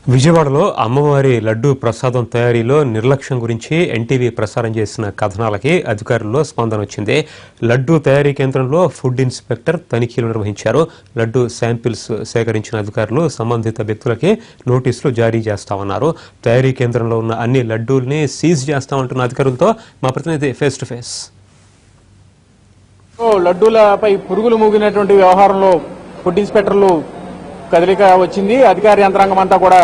విజయవాడలో అమ్మవారి లడ్డూ ప్రసాదం తయారీలో నిర్లక్ష్యం గురించి ఎన్టీవీ ప్రసారం చేసిన కథనాలకి అధికారుల్లో స్పందన వచ్చింది. లడ్డూ తయారీ కేంద్రంలో ఫుడ్ ఇన్స్పెక్టర్ తనిఖీలు నిర్వహించారు. లడ్డూ శాంపిల్స్ సేకరించిన అధికారులు సంబంధిత వ్యక్తులకి నోటీసులు జారీ చేస్తామన్నారు. తయారీ కేంద్రంలో ఉన్న అన్ని లడ్డూల్ని సీజ్ చేస్తామంటున్న అధికారులతో మా ప్రతినిధి ఫేస్ టు ఫేస్. లడ్డూలపై పురుగులు మూగినటువంటి వ్యవహారంలో ఫుడ్ ఇన్స్పెక్టర్లు కదలిక వచ్చింది. అధికార యంత్రాంగం అంతా కూడా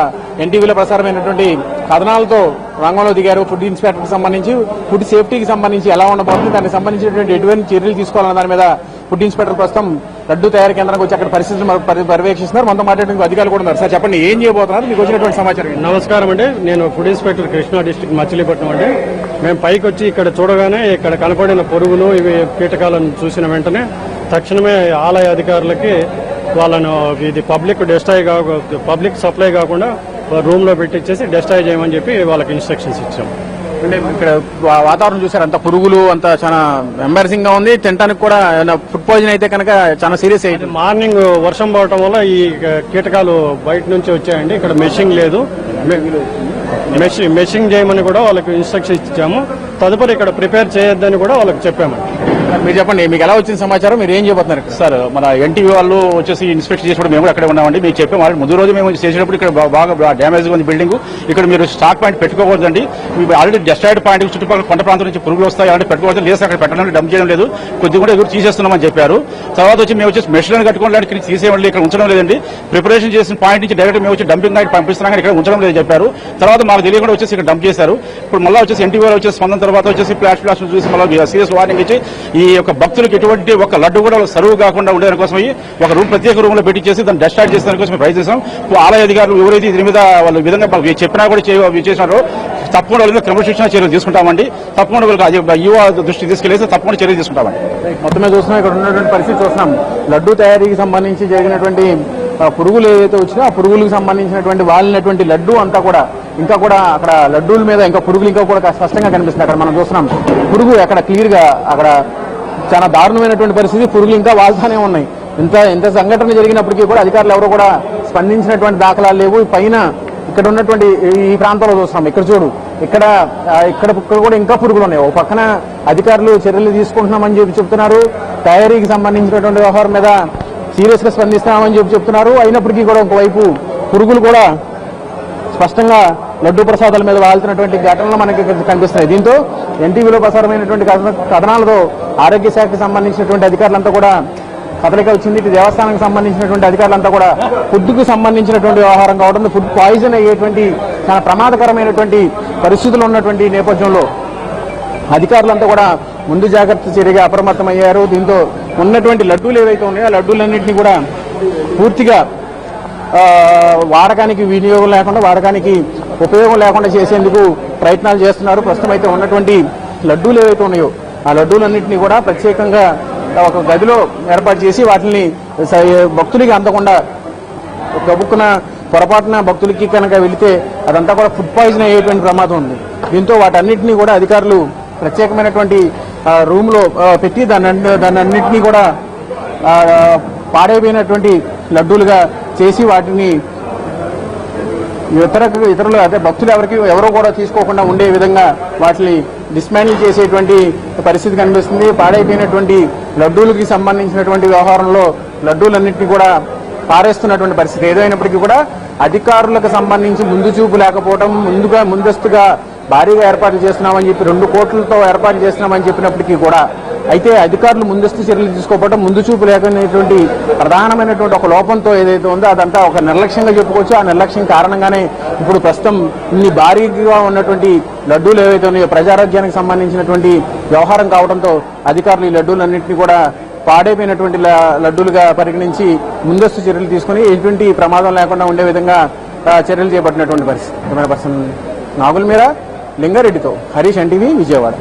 ఎన్టీవీలో ప్రసారమైనటువంటి కథనాలతో రంగంలో దిగారు. ఫుడ్ ఇన్స్పెక్టర్కి సంబంధించి ఫుడ్ సేఫ్టీకి సంబంధించి ఎలా ఉండబోతుంది, దానికి సంబంధించినటువంటి ఎటువంటి చర్యలు తీసుకోవాలన్న దాని మీద ఫుడ్ ఇన్స్పెక్టర్ ప్రస్తుతం లడ్డూ తయారీ కేంద్రానికి వచ్చి అక్కడ పరిస్థితులు పర్యవేక్షిస్తున్నారు. మనతో మాట్లాడడానికి అధికారులు కూడా ఉన్నారు. సార్ చెప్పండి, ఏం చేయబోతున్నారు, మీకు వచ్చినటువంటి సమాచారం? నమస్కారం అండి, నేను food inspector Krishna district Machilipatnam అండి. మేము పైకి వచ్చి ఇక్కడ చూడగానే ఇక్కడ కనపడిన పురుగులు ఇవి కీటకాలను చూసిన వెంటనే తక్షణమే ఆలయ అధికారులకి వాళ్ళను ఇది పబ్లిక్ సప్లై కాకుండా రూమ్ లో పెట్టించేసి డెస్ట్రాయ్ చేయమని చెప్పి వాళ్ళకి ఇన్స్ట్రక్షన్స్ ఇచ్చాం. అంటే ఇక్కడ వాతావరణం చూసారు, అంత పురుగులు అంతా చాలా ఎంబారసింగ్ గా ఉంది. తినడానికి కూడా ఫుడ్ పాయిజన్ అయితే కనుక చాలా సీరియస్ అయింది. మార్నింగ్ వర్షం పడటం వల్ల ఈ కీటకాలు బయట నుంచి వచ్చాయండి. ఇక్కడ మెషింగ్ లేదు, మెషింగ్ చేయమని కూడా వాళ్ళకి ఇన్స్ట్రక్షన్ ఇచ్చాము. తదుపరి ఇక్కడ ప్రిపేర్ చేయొద్దని కూడా వాళ్ళకి చెప్పామండి. మీరు చెప్పండి, మీకు ఎలా వచ్చిన సమాచారం, మీరు ఏం చేయబోతున్నారు? సార్, మన ఎన్టీవీ వాళ్ళు వచ్చేసి ఇన్స్పెక్షన్ చేసినప్పుడు మేము కూడా అక్కడే ఉన్నామండి. మీకు చెప్పాము వాళ్ళు ముందు రోజు మేము చేసినప్పుడు ఇక్కడ బాగా డ్యామేజ్ ఉంది బిల్డింగ్. ఇక్కడ మీరు స్టాక్ పాయింట్ పెట్టుకోకూడదండి. ఆల్రెడీ డెస్ట్రాయిడ్ పాయింట్ చుట్టుపక్కల కొండ ప్రాంతం నుంచి పురుగులు వస్తాయి, అలాంటి పెట్టుకోవద్దు. లేదు అక్కడ పెట్టడం డంప్ చేయడం లేదు, కొద్దిగా కూడా ఎదురు తీసేస్తున్నామని చెప్పారు. తర్వాత వచ్చి మేము వచ్చేసి మెషిన్ కట్టుకోవడం ఇక్కడ తీసేయండి, ఇక్కడ ఉంచడం లేదండి. ప్రిపరేషన్ చేసిన పాయింట్ నుంచి డైరెక్ట్ మేము వచ్చి డంపింగ్ నైట్ పంపిస్తున్నాం కానీ ఇక్కడ ఉంచడం లేదని చెప్పారు. తర్వాత మాకు తెలియకుండా వచ్చేసి ఇక్కడ డంప్ చేశారు. ఇప్పుడు మళ్ళీ వచ్చేసి ఎన్టీవీ వచ్చేసి స్పందన తర్వాత వచ్చేసి ఫ్లాష్ చూసి మళ్ళీ సీరియస్ వార్నింగ్ ఇచ్చి ఈ యొక్క భక్తులకు ఎటువంటి ఒక లడ్డు కూడా సర్వ్ కాకుండా ఉండేదాని కోసం ఒక రూమ్ ప్రత్యేక రూమ్ లో పెట్టించేసి దాన్ని డెస్ట్రాక్ట్ చేసే దానికోసం ప్రయత్నిస్తాం. ఆలయ అధికారులు ఎవరైతే దీని మీద వాళ్ళు విధంగా చెప్పినా కూడా చేసినారో తప్పకుండా వాళ్ళ మీద క్రమశిక్షణ చర్యలు తీసుకుంటామండి. తప్పకుండా వాళ్ళకి యువ దృష్టి తీసుకెళ్లేసి తప్పకుండా చర్యలు తీసుకుంటామండి. మొత్తమే చూస్తున్నాం, ఇక్కడ ఉన్నటువంటి పరిస్థితి చూస్తున్నాం. లడ్డు తయారీకి సంబంధించి జరిగినటువంటి పురుగులు ఏదైతే వచ్చినా ఆ పురుగులకు సంబంధించినటువంటి వాలినటువంటి లడ్డు అంతా కూడా ఇంకా కూడా అక్కడ లడ్డూల మీద ఇంకా పురుగులు ఇంకా కూడా స్పష్టంగా కనిపిస్తుంది. అక్కడ మనం చూస్తున్నాం పురుగు అక్కడ క్లియర్ గా అక్కడ చాలా దారుణమైనటువంటి పరిస్థితి. పురుగులు ఇంకా వాళ్తానే ఉన్నాయి. ఇంత సంఘటన జరిగినప్పటికీ కూడా అధికారులు ఎవరు కూడా స్పందించినటువంటి దాఖలాలు లేవు. పైన ఇక్కడ ఉన్నటువంటి ఈ ప్రాంతంలో చూస్తున్నాం, ఇక్కడ చూడు, ఇక్కడ కూడా ఇంకా పురుగులు ఉన్నాయి. ఒక పక్కన అధికారులు చర్యలు తీసుకుంటున్నామని చెప్తున్నారు. తయారీకి సంబంధించినటువంటి వ్యవహారం మీద సీరియస్ గా స్పందిస్తున్నామని చెప్తున్నారు. అయినప్పటికీ కూడా ఒకవైపు పురుగులు కూడా స్పష్టంగా లడ్డూ ప్రసాదాల మీద వాళ్తున్నటువంటి ఘటనలు మనకి కనిపిస్తున్నాయి. దీంతో ఎన్టీవీలో ప్రసారమైనటువంటి కథనాలతో ఆరోగ్య శాఖకు సంబంధించినటువంటి అధికారులంతా కూడా కదలిక వచ్చింది. ఇటు దేవస్థానానికి సంబంధించినటువంటి అధికారులంతా కూడా ఫుడ్ కు సంబంధించినటువంటి వ్యవహారం కావడం, ఫుడ్ పాయిజన్ అయ్యేటువంటి చాలా ప్రమాదకరమైనటువంటి పరిస్థితులు ఉన్నటువంటి నేపథ్యంలో అధికారులంతా కూడా ముందు జాగ్రత్త చర్యగా అప్రమత్తమయ్యారు. దీంతో ఉన్నటువంటి లడ్డూలు ఏవైతే ఉన్నాయో ఆ లడ్డూలన్నింటినీ కూడా పూర్తిగా వాడకానికి వినియోగం లేకుండా, వాడకానికి ఉపయోగం లేకుండా చేసేందుకు ప్రయత్నాలు చేస్తున్నారు. ప్రస్తుతం అయితే ఉన్నటువంటి లడ్డూలు ఏవైతే ఉన్నాయో ఆ లడ్డూలన్నింటినీ కూడా ప్రత్యేకంగా ఒక గదిలో ఏర్పాటు చేసి వాటిని భక్తులకి అందకుండా గబుక్కున పొరపాటున భక్తులకి కనుక వెళితే అదంతా కూడా ఫుడ్ పాయిజన్ అయ్యేటువంటి ప్రమాదం ఉంది. దీంతో వాటన్నిటినీ కూడా అధికారులు ప్రత్యేకమైనటువంటి రూమ్ లో పెట్టి దాన్ని అన్నింటినీ కూడా పాడైపోయినటువంటి లడ్డూలుగా చేసి వాటిని ఇతరులు అదే భక్తులు ఎవరో కూడా తీసుకోకుండా ఉండే విధంగా వాటిని డిస్మాండిల్ చేసేటువంటి పరిస్థితి కనిపిస్తుంది. పాడైపోయినటువంటి లడ్డూలకి సంబంధించినటువంటి వ్యవహారంలో లడ్డూలన్నింటినీ కూడా పారేస్తున్నటువంటి పరిస్థితి. ఏదైనప్పటికీ కూడా అధికారులకు సంబంధించి ముందు చూపు లేకపోవడం, ముందస్తుగా భారీగా ఏర్పాట్లు చేస్తున్నామని చెప్పి 2 కోట్లతో ఏర్పాటు చేస్తున్నామని చెప్పినప్పటికీ కూడా అయితే అధికారులు ముందస్తు చర్యలు తీసుకోవడం, ముందు చూపు లేకపోయినటువంటి ప్రధానమైనటువంటి ఒక లోపంతో ఏదైతే ఉందో అదంతా ఒక నిర్లక్ష్యంగా చెప్పుకోవచ్చు. ఆ నిర్లక్ష్యం కారణంగానే ఇప్పుడు ప్రస్తుతం ఇన్ని భారీగా ఉన్నటువంటి లడ్డూలు ఏవైతే ఉన్నాయో ప్రజారోగ్యానికి సంబంధించినటువంటి వ్యవహారం కావడంతో అధికారులు ఈ లడ్డూలన్నింటినీ కూడా పాడైపోయినటువంటి లడ్డూలుగా పరిగణించి ముందస్తు చర్యలు తీసుకుని ఎటువంటి ప్రమాదం లేకుండా ఉండే విధంగా చర్యలు చేపట్టినటువంటి పరిస్థితి. నాగుల మీరా, లింగారెడ్డితో హరీష్, ఎన్టీవీ, విజయవాడ.